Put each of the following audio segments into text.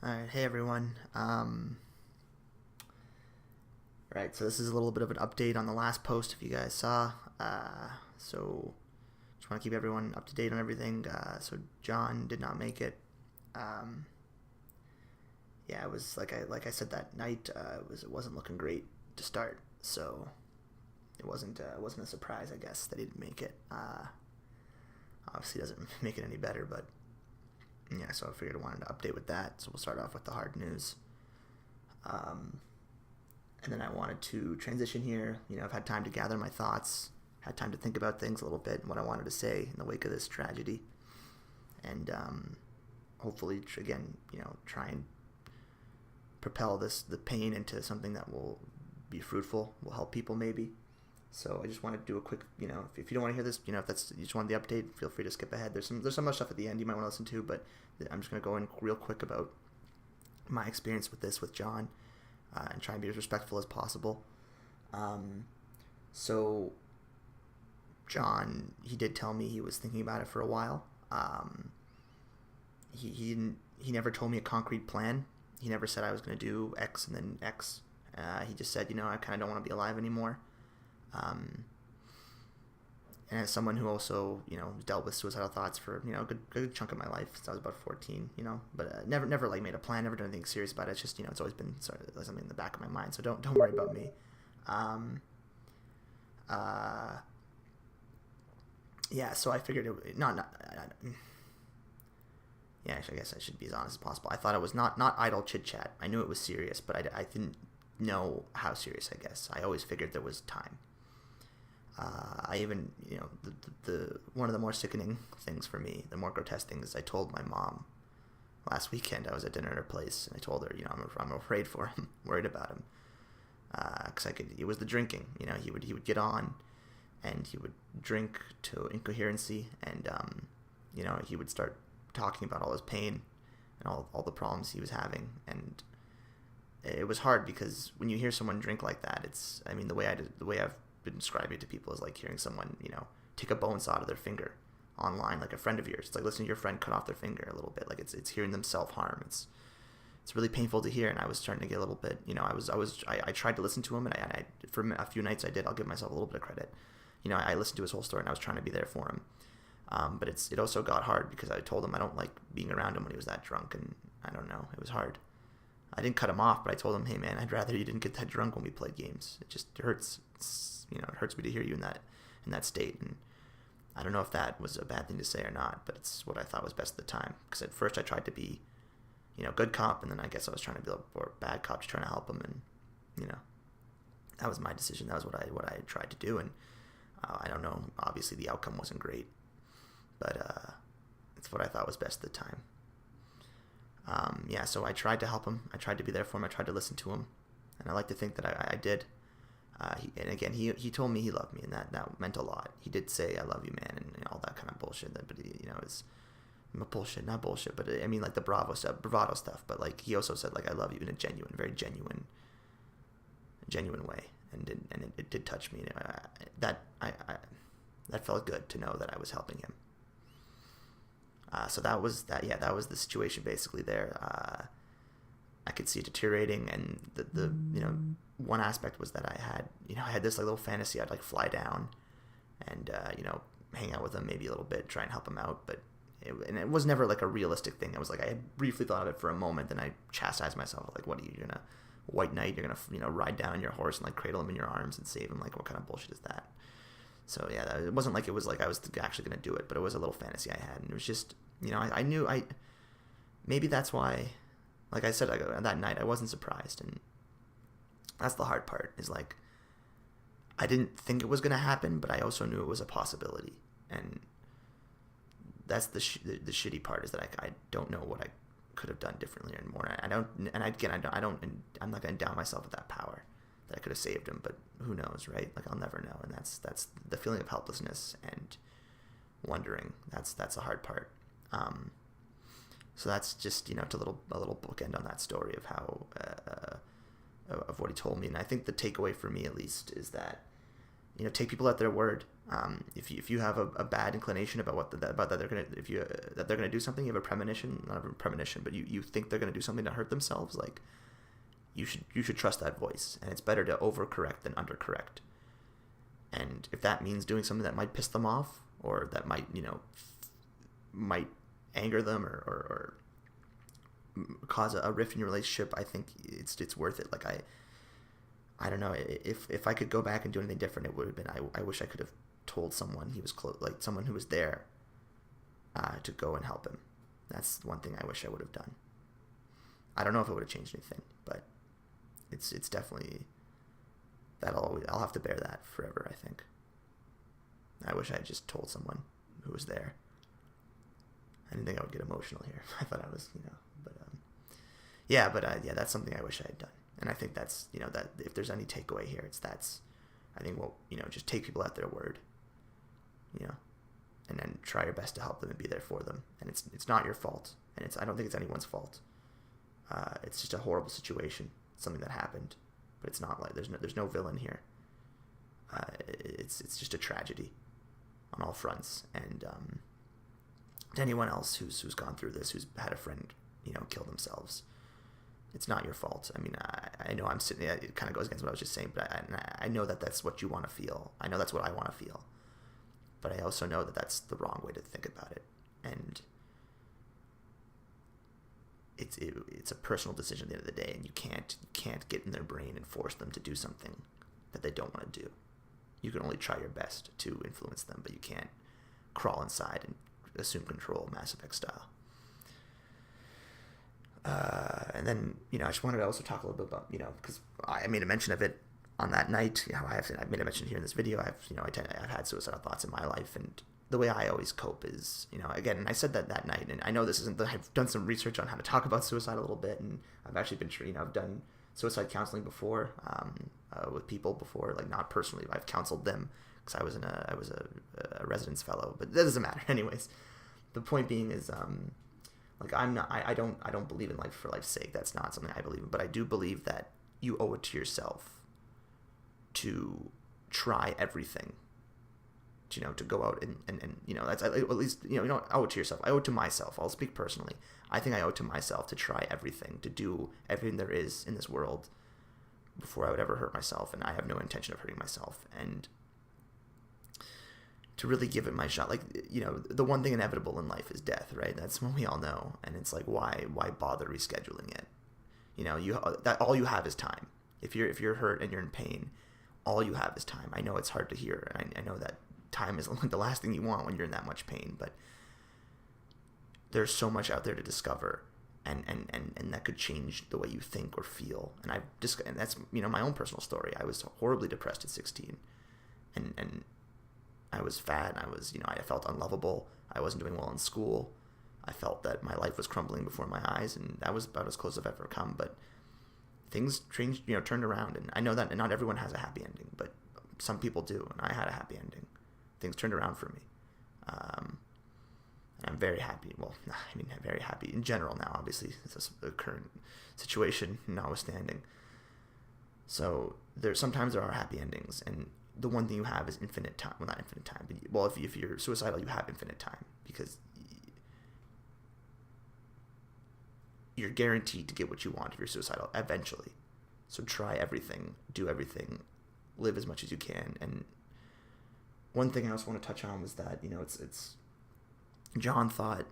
All right, hey everyone. Right, so this is a little bit of an update on the last post, if you guys saw. So just want to keep everyone up to date on everything. So John did not make it. Um, yeah, it was like I said that night. It wasn't looking great to start, so it wasn't a surprise, I guess, that he didn't make it. Obviously, doesn't make it any better, but yeah. So I figured I wanted to update with that. So we'll start off with the hard news. And then I wanted to transition here. I've had time to gather my thoughts, had time to think about things a little bit and what I wanted to say in the wake of this tragedy. And hopefully, again, try and propel the pain into something that will be fruitful, will help people maybe. So I just wanted to do a quick, if you don't want to hear this, if you just wanted the update, feel free to skip ahead. There's some other stuff at the end you might want to listen to, but I'm just going to go in real quick about my experience with this with John. And try and be as respectful as possible. So John, he did tell me he was thinking about it for a while. He never told me a concrete plan. He never said I was going to do X and then X. He just said, I kind of don't want to be alive anymore. And as someone who also, dealt with suicidal thoughts for, a good chunk of my life since I was about 14, but never like made a plan, never done anything serious about it. It's just, it's always been sort of something in the back of my mind. So don't worry about me. Yeah, so I figured yeah, actually, I guess I should be as honest as possible. I thought it was not idle chit chat. I knew it was serious, but I didn't know how serious, I guess. I always figured there was time. I even, the one of the more sickening things for me, the more grotesque things, I told my mom last weekend. I was at dinner at her place, and I told her, I'm afraid for him, worried about him, because it was the drinking. He would get on, and he would drink to incoherency, and he would start talking about all his pain and all the problems he was having, and it was hard because when you hear someone drink like that, the way I've been describing it to people is like hearing someone, take a bone saw out of their finger online, like a friend of yours. It's like listening to your friend cut off their finger a little bit. Like it's hearing them self-harm. It's really painful to hear, and I was starting to get a little bit, I tried to listen to him, and I for a few nights I did. I'll give myself a little bit of credit. I listened to his whole story, and I was trying to be there for him. But it also got hard because I told him I don't like being around him when he was that drunk, and I don't know, it was hard. I didn't cut him off, but I told him, hey man, I'd rather you didn't get that drunk when we played games. It just hurts. It hurts me to hear you in that state, and I don't know if that was a bad thing to say or not, but it's what I thought was best at the time. Because at first I tried to be, good cop, and then I guess I was trying to be a bad cop, just trying to help him, and that was my decision. That was what I had tried to do, and I don't know. Obviously, the outcome wasn't great, but it's what I thought was best at the time. So I tried to help him. I tried to be there for him. I tried to listen to him, and I like to think that I did. He told me he loved me, and that meant a lot. He did say, I love you, man, and all that kind of bullshit. But it's bullshit, not bullshit, but like the bravado stuff. But like he also said, like, I love you in a very genuine way, and it did touch me. That felt good to know that I was helping him. So that was the situation basically there. I could see it deteriorating, and the one aspect was that I had this like little fantasy. I'd like fly down and hang out with him maybe a little bit, try and help him out, but it was never like a realistic thing. It was like I had briefly thought of it for a moment, then I chastised myself like, what are you gonna white knight? You're gonna ride down on your horse and like cradle him in your arms and save him? Like, what kind of bullshit is that? So yeah, it wasn't like it was like I was actually gonna do it, but it was a little fantasy I had, and it was just I knew maybe that's why. Like I said, that night I wasn't surprised, and that's the hard part. Is like I didn't think it was gonna happen, but I also knew it was a possibility, and that's the shitty part. Is that I don't know what I could have done differently and more. I'm not gonna down myself with that power that I could have saved him, but who knows, right? Like I'll never know, and that's the feeling of helplessness and wondering. That's the hard part. So that's just a little bookend on that story of how of what he told me, and I think the takeaway for me at least is that take people at their word. If you have a bad inclination about that they're gonna that they're gonna do something, you have a premonition, not a premonition, but you think they're gonna do something to hurt themselves, like you should trust that voice, and it's better to overcorrect than undercorrect. And if that means doing something that might piss them off, or that might might anger them, or cause a rift in your relationship, I think it's worth it. Like I don't know, if I could go back and do anything different, it would have been I wish I could have told someone he was close, like someone who was there, to go and help him. That's one thing I wish I would have done. I don't know if it would have changed anything, but it's definitely I'll have to bear that forever, I think. I wish I had just told someone who was there. I didn't think I would get emotional here. I thought I was, but that's something I wish I had done. And I think that's, that if there's any takeaway here, I think, just take people at their word, and then try your best to help them and be there for them. And it's not your fault. And I don't think it's anyone's fault. It's just a horrible situation, something that happened, but it's not like there's no villain here. It's just a tragedy on all fronts. And, to anyone else who's gone through this, who's had a friend, kill themselves, it's not your fault. I mean, I know I'm sitting. It kind of goes against what I was just saying, but I know that that's what you want to feel. I know that's what I want to feel, but I also know that that's the wrong way to think about it, and it's a personal decision at the end of the day, and you can't get in their brain and force them to do something that they don't want to do. You can only try your best to influence them, but you can't crawl inside and assume control, Mass Effect style. And then, I just wanted to also talk a little bit about, because I made a mention of it on that night. I made a mention here in this video. I've had suicidal thoughts in my life, and the way I always cope is, again, and I said that night, and I know this isn't, I've done some research on how to talk about suicide a little bit, and I've actually been, I've done suicide counseling before, with people before, like not personally, but I've counseled them, because I was a residence fellow, but that doesn't matter. Anyways, the point being is, I don't believe in life for life's sake. That's not something I believe in, but I do believe that you owe it to yourself to try everything, to go out and that's at least, you don't owe it to yourself. I owe it to myself. I'll speak personally. I think I owe it to myself to try everything, to do everything there is in this world before I would ever hurt myself, and I have no intention of hurting myself, and to really give it my shot. Like, the one thing inevitable in life is death, right? That's what we all know, and it's like, why bother rescheduling it? That all you have is time. If you're hurt and you're in pain, all you have is time. I know it's hard to hear, and I know that time is the last thing you want when you're in that much pain, but there's so much out there to discover, and that could change the way you think or feel. And that's my own personal story. I was horribly depressed at 16, and I was fat. I was I felt unlovable. I wasn't doing well in school. I felt that my life was crumbling before my eyes, and that was about as close as I've ever come. But things changed, turned around, and I know that not everyone has a happy ending, but some people do, and I had a happy ending. Things turned around for me. And I'm very happy. Well, I'm very happy in general now, obviously, it's the current situation notwithstanding. So sometimes there are happy endings, and the one thing you have is infinite time. Well, not infinite time, but if you're suicidal, you have infinite time, because you're guaranteed to get what you want if you're suicidal eventually. So try everything, do everything, live as much as you can. And one thing I also want to touch on was that, it's John thought,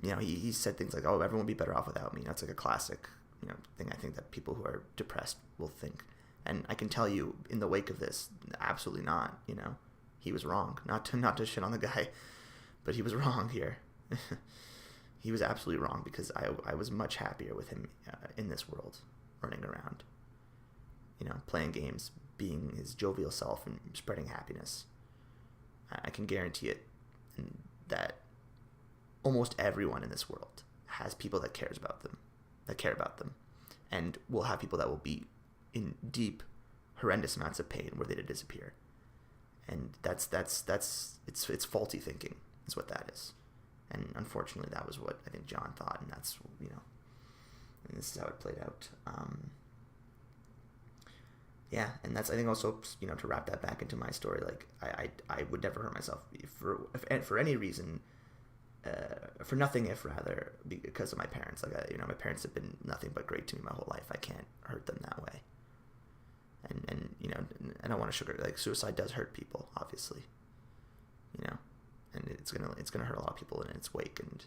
he said things like, oh, everyone would be better off without me. That's like a classic, thing I think that people who are depressed will think. And I can tell you, in the wake of this, absolutely not. He was wrong. Not to shit on the guy, but he was wrong here. He was absolutely wrong, because I was much happier with him in this world, running around, playing games, being his jovial self, and spreading happiness. I can guarantee it, that almost everyone in this world has people that care about them, and will have people that will be in deep, horrendous amounts of pain where they disappear. And that's it's faulty thinking is what that is. And unfortunately, that was what I think John thought, and that's, and this is how it played out. yeah, and that's, I think, also, to wrap that back into my story, like I would never hurt myself for any reason, for nothing, if rather because of my parents. Like my parents have been nothing but great to me my whole life. I can't hurt them that way. And I don't want to sugar, like, suicide does hurt people, obviously, and it's gonna hurt a lot of people in its wake. And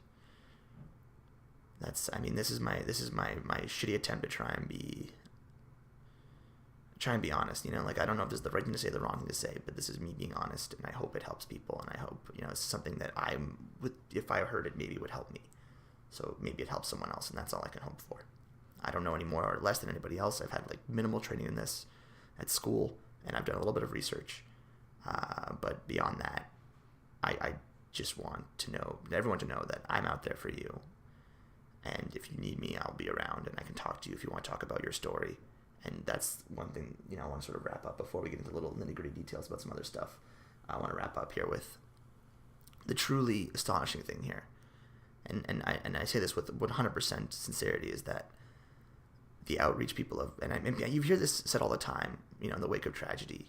that's, I mean, this is my shitty attempt to try and be honest. Like, I don't know if this is the right thing to say, the wrong thing to say, but this is me being honest, and I hope it helps people, and I hope it's something that if I heard it, maybe it would help me. So maybe it helps someone else, and that's all I can hope for. I don't know any more or less than anybody else. I've had like minimal training in this at school, and I've done a little bit of research, but beyond that, I just want everyone to know that I'm out there for you, and if you need me, I'll be around, and I can talk to you if you want to talk about your story. And that's one thing, I want to sort of wrap up before we get into little nitty-gritty details about some other stuff. I want to wrap up here with the truly astonishing thing here, and I say this with 100% sincerity, is that the outreach people of, and you hear this said all the time, in the wake of tragedy,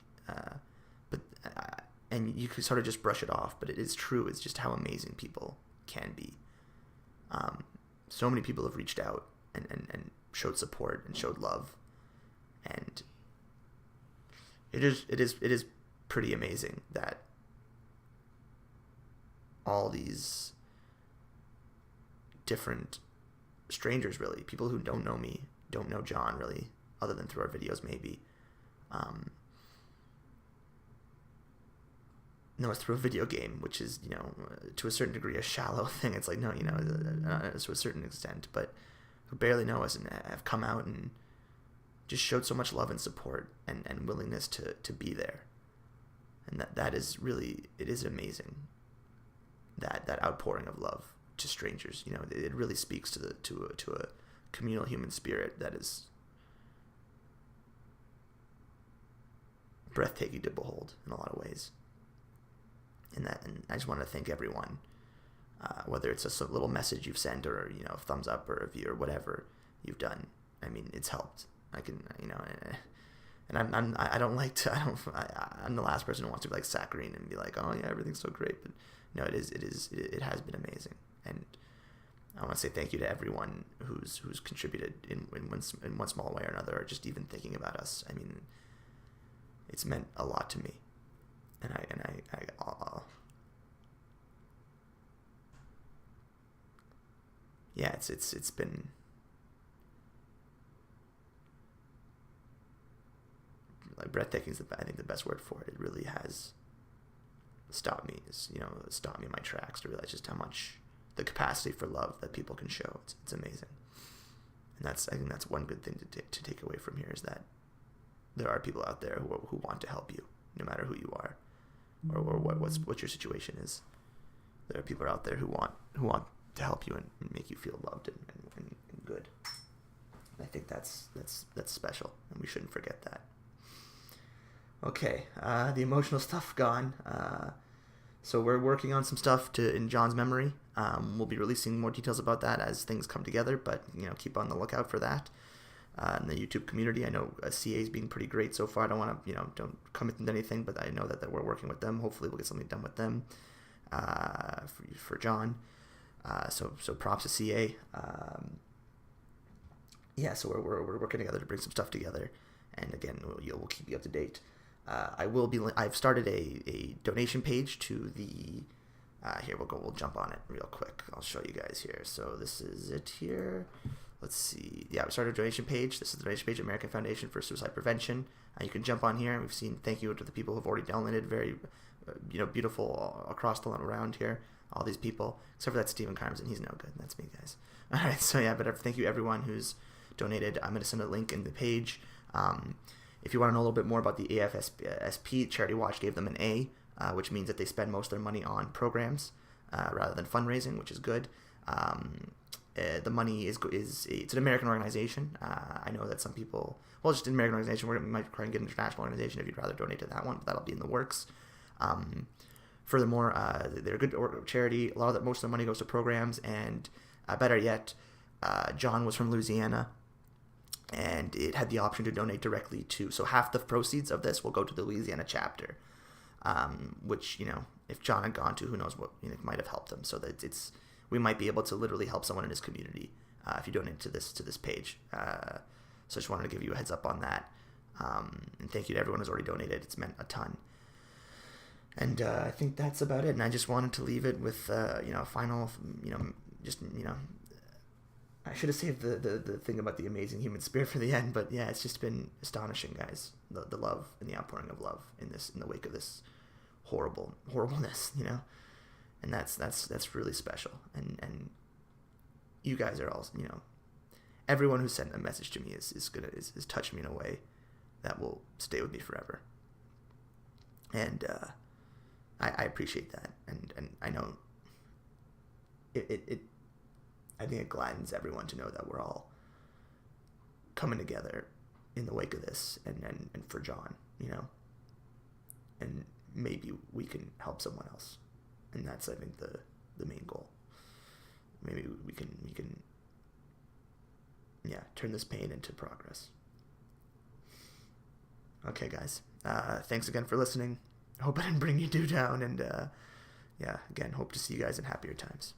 and you could sort of just brush it off, but it is true. It's just how amazing people can be. So many people have reached out and showed support and showed love, and it is pretty amazing that all these different strangers, really, people who don't know me, don't know John, really, other than through our videos, maybe, know us through a video game, which is, to a certain degree a shallow thing. It's like, no, to a certain extent, but who barely know us and have come out and just showed so much love and support and willingness to be there. And that is really, it is amazing, that outpouring of love to strangers. It really speaks to a communal human spirit that is breathtaking to behold in a lot of ways. And I just want to thank everyone, whether it's a little message you've sent, or a thumbs up or a review or whatever you've done. I mean, it's helped. I can, and I'm the last person who wants to be like saccharine and be like, oh yeah, everything's so great. But no, it has been amazing. And I want to say thank you to everyone who's contributed in one small way or another, or just even thinking about us. I mean, it's meant a lot to me, and yeah, it's been like breathtaking is I think the best word for it. It really has stopped me in my tracks to realize just how much the capacity for love that people can show. It's amazing. And I think that's one good thing to take away from here, is that there are people out there who want to help you, no matter who you are, or what your situation is. There are people out there who want to help you and make you feel loved and good. And I think that's special, and we shouldn't forget that. Okay, the emotional stuff gone. So we're working on some stuff in John's memory. We'll be releasing more details about that as things come together, but keep on the lookout for that. In the YouTube community, I know CA is being pretty great so far. I don't want to, don't commit to anything, but I know that we're working with them. Hopefully we'll get something done with them for John. So props to CA. Yeah, so we're working together to bring some stuff together, and again, we'll keep you up to date. I've started a donation page to the. Here we'll jump on it real quick. I'll show you guys here. So this is it here. Let's see. Yeah, we started a donation page. This is the donation page, American Foundation for Suicide Prevention. You can jump on here. We've seen thank you to the people who've already donated. Very, beautiful across the line around here. All these people, except for that Stephen Carmson. He's no good. That's me, guys. All right. So yeah, but thank you everyone who's donated. I'm going to send a link in the page. If you want to know a little bit more about the AFSP, Charity Watch gave them an A, which means that they spend most of their money on programs rather than fundraising, which is good. The money it's an American organization. I know that some people, just an American organization. We might try and get an international organization if you'd rather donate to that one, but that'll be in the works. Furthermore, they're a good charity. Most of the money goes to programs, and better yet, John was from Louisiana. and it had the option to donate directly to. So half the proceeds of this will go to the Louisiana chapter, which, you know, if John had gone to, who knows what, you know, might have helped him. So that we might be able to literally help someone in his community if you donate to this page. So I just wanted to give you a heads up on that. And thank you to everyone who's already donated. It's meant a ton. And I think that's about it. And I just wanted to leave it with, you know, a final, you know, just, you know, I should have saved the thing about the amazing human spirit for the end. But yeah, it's just been astonishing, guys. The love and the outpouring of love in the wake of this horribleness, you know. And that's really special. And you guys are all, you know, everyone who sent a message to me is touched me in a way that will stay with me forever. And I appreciate that, and I know it I think it gladdens everyone to know that we're all coming together in the wake of this, and for John, you know, and maybe we can help someone else, and that's, I think, the main goal. Maybe we can turn this pain into progress. Okay, guys. Thanks again for listening. I hope I didn't bring you down, and again, hope to see you guys in happier times.